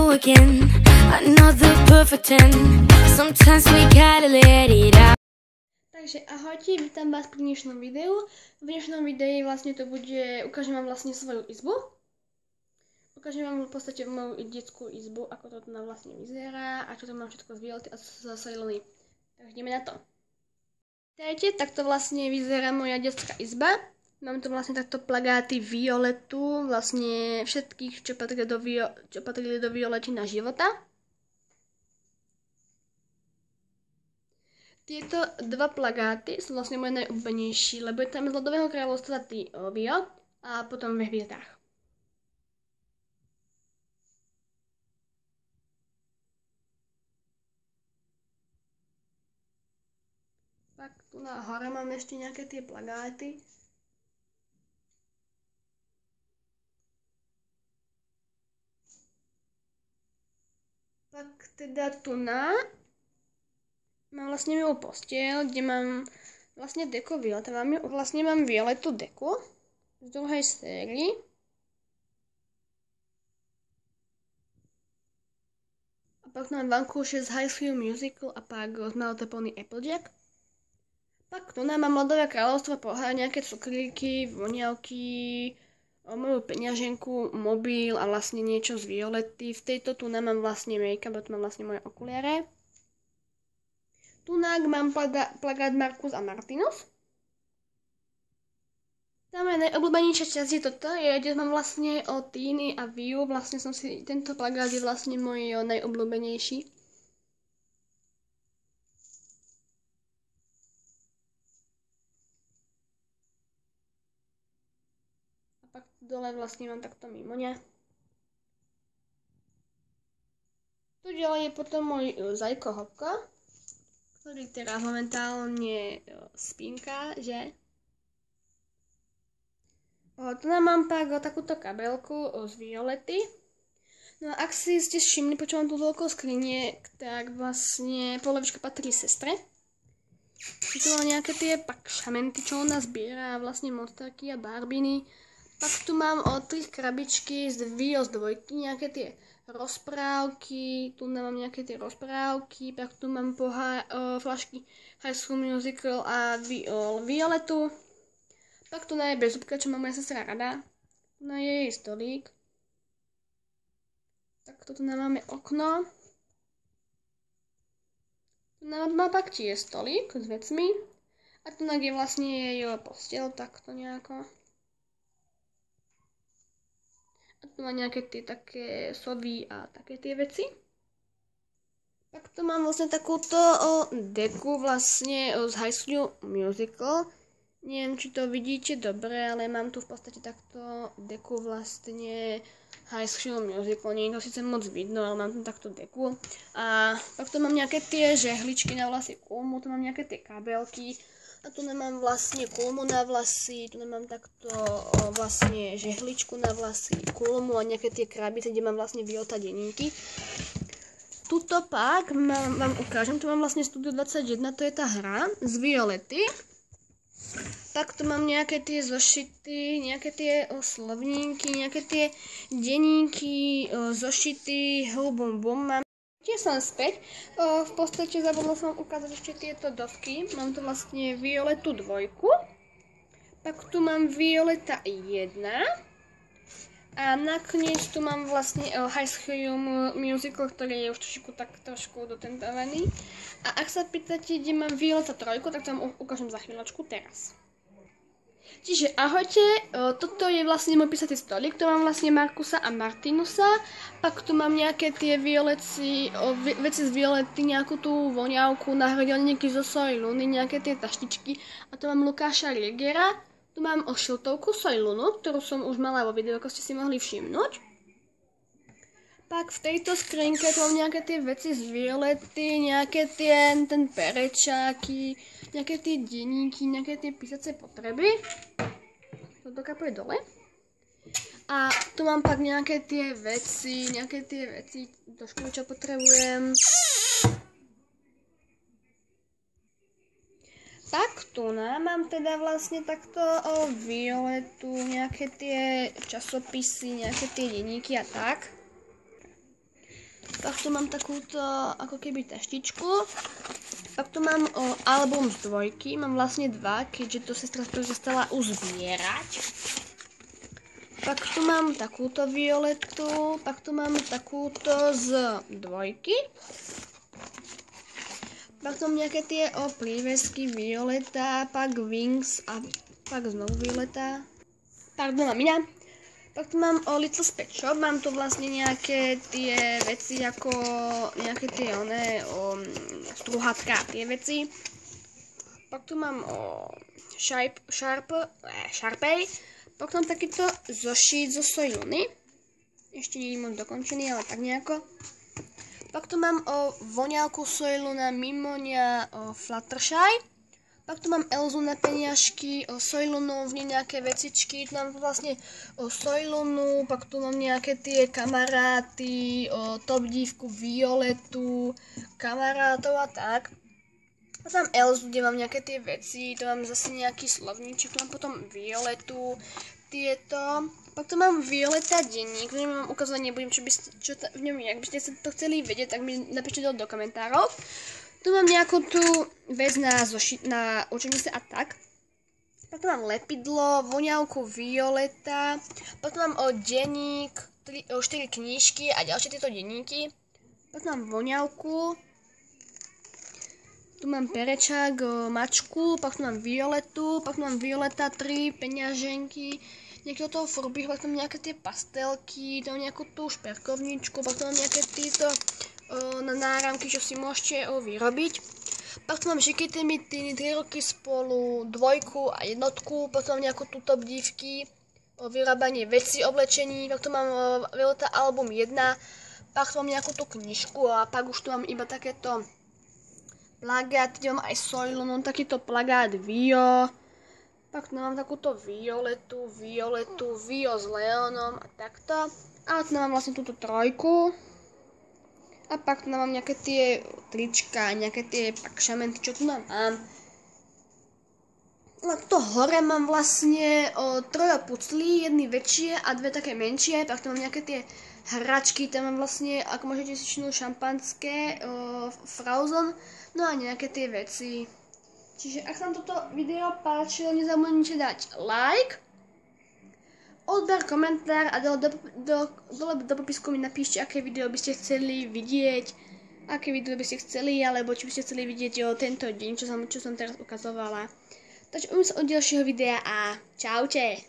you again. Another perfect 10. Sometimes we gotta let it out. Takže ahojte, vítam vás pri dnešnom videu. V dnešnom videu vlastne to bude, ukážem vám vlastne svoju izbu. Ukážem vám v podstate moju detskú izbu, ako to tu vlastne vyzerá a čo to mám všetko z Violet a z Soilony. Takže ideme na to. Vítajte, takto vlastne vyzerá moja detská izba. Mám tu vlastne takto plagáty Violetu, vlastne všetkých, čo patrili do Violetina života. Tieto dva plagáty sú vlastne moje najobľúbenejší, lebo je tam z Ľadového kráľovstva Vio a potom ve hviezdách. Tak tu na hore mám ešte nejaké tie plagáty. Tak teda tu mám vlastne milú postiel, kde mám vlastne deku Violeta. Vlastne mám Violetu deku z druhej sérii. A pak mám vankúše z High School Musical a pak z Malotopony Applejack. Pak tu mám Ľadové kráľovstvo, pohár, nejaké cukríky, voniavky, moju peňaženku, mobil a vlastne niečo z Violety. V tejto tu mám vlastne make-up, tu mám vlastne moje okuliare. Tunák mám plagát Marcus a Martinus. Tam je najobľúbenejšia časť je toto, kde mám vlastne o Tiny a Viu, vlastne tento plagát je vlastne môj najobľúbenejší. A pak dole vlastne mám takto mimoňa. Tu ďalej je potom môj Zajko Hopko, ktorý teraz momentálne spínka, že? Tu mám pak takúto kabelku z Violety. No a ak ste všimli, počúvam tu toľko skriniek, tak vlastne polovička patrí sestre. Tu mám nejaké tie pak šamenty, čo ona zbiera, vlastne monsterky a barbiny. Pak tu mám 3 krabičky z Vio z dvojky, nejaké tie rozprávky, tu mám nejaké tie rozprávky, pak tu mám flašky High School Musical a Violetu. Pak tu je bezúbka, čo má moja sestra rada. Tu je jej stolík. Tak tu máme okno. Tu má pak tiež stolík s vecmi. A tu je vlastne jej posteľ, takto nejako. A tu má nejaké tie také sovy a také tie veci. Tak tu mám vlastne takúto deku vlastne z High School Musical. Neviem, či to vidíte dobre, ale mám tu v podstate takto deku vlastne High School Musical. Nie je to síce moc vidno, ale mám tu takto deku. A pak tu mám nejaké tie žehličky na vlasy kulmu, tu mám nejaké tie kabelky. A tu nemám vlastne kulmu na vlasy, tu nemám takto vlastne žehličku na vlasy, kulmu a nejaké tie krabice, kde mám vlastne Violeta denníky. Tuto pak vám ukážem, tu mám vlastne Studio 21, to je tá hra z Violety. Tak tu mám nejaké tie zošity, nejaké tie slovníky, nejaké tie denníky, zošity, bum mám. Tiež som späť, v podstate zabudla som ukázať ešte tieto dosky, mám tu vlastne Violetu 2, pak tu mám Violeta 1 a nakoniec tu mám vlastne High School Musical, ktorý je už trošku dotentovaný. A ak sa pýtate, kde mám Violeta 3, tak to vám ukážem za chvíľočku teraz. Čiže ahojte, toto je vlastne môj písací stolík, tu mám vlastne Marcusa a Martinusa, pak tu mám nejaké tie veci z Violety, nejakú tú voňavku, náhradelníky zo Soilony, nejaké tie taštičky a tu mám Lukáša Riegera, tu mám šiltovku Soilonu, ktorú som už mala vo videu, ako ste si mohli všimnúť. Pak v tejto skrinke tu mám nejaké tie veci z Violety, nejaké ten perečáky, nejaké tie denníky, nejaké tie písacie potreby. Toto kapuje dole. A tu mám pak nejaké tie veci, trošku čo potrebujem. Tak tu mám teda vlastne takto Violetu, nejaké tie časopisy, nejaké tie denníky a tak. Pak tu mám takúto ako keby taštičku. Pak tu mám album z dvojky, mám vlastne dva, keďže to sestra prestala uzbierať. Pak tu mám takúto violetu, pak tu mám takúto z dvojky. Pak tu mám nejaké tie prívesky violeta, pak wings a pak znovu violeta. Pardon, mám iná. Pak tu mám Little Pet Shop, mám tu vlastne nejaké tie veci ako nejaké tie struhátka a tie veci. Pak tu mám Sharpay. Pak tu mám takýto zošít zo Soiluny. Ešte nie je moc dokončený, ale tak nejako. Pak tu mám voňavku Soiluna Mimonia Fluttershy. Pak tu mám Elzu na peniažky, Soilunu, v nej nejaké vecičky, tu mám vlastne Soilunu, pak tu mám nejaké tie kamaráty, top dívku Violetu, kamarátov a tak. A tam Elzu, kde mám nejaké tie veci, tu mám zase nejaký slovníček, tu mám potom Violetu, tieto. Pak tu mám Violeta denník, v ňom vám ukazovať nebudem, čo v ňom je. Ak by ste to chceli vedieť, tak mi napíšte do komentárov. Tu mám nejakú tú vec na učebnice a tak. Pak tu mám lepidlo, voňavku Violeta. Pak tu mám denník, 4 knížky a ďalšie tieto denníky. Pak tu mám voňavku. Tu mám perečák, mačku, pak tu mám Violetu, pak tu mám Violeta 3, peňaženky, nejakého toho furby, pak tu mám nejaké tie pastelky, tu mám nejakú tú šperkovničku, pak tu mám nejaké tieto na náramky, čo si môžete vyrobiť. Pak tu mám Šikity Mitiny, 3 roky spolu, 2 a 1, pak tu mám nejakú tú top dívky, vyrábanie veci, oblečení, pak tu mám Violeta album 1, pak tu mám nejakú tú knižku a pak už tu mám iba takéto plagát, kde mám aj Soilunu, takýto plagát Vio. Pak tu mám takúto Violetu, Vio s Leonom a takto. A tu mám vlastne túto trojku. A pak tu mám nejaké tie trička, nejaké tie šamenty, čo tu mám. A tuto hore mám vlastne 3 puclí, jedny väčšie a 2 také menšie. Pak tu mám nejaké tie hračky, tam mám vlastne, ako môžete si všimnúť, šampanské, Frozen, no a nejaké tie veci. Čiže ak sa vám toto video páčilo, nezabudnite dať like, odber, komentár a dole do popisku mi napíšte, aké video by ste chceli vidieť, alebo či by ste chceli vidieť tento deň, čo som teraz ukazovala. Takže uvidíme sa od ďalšieho videa a čaute!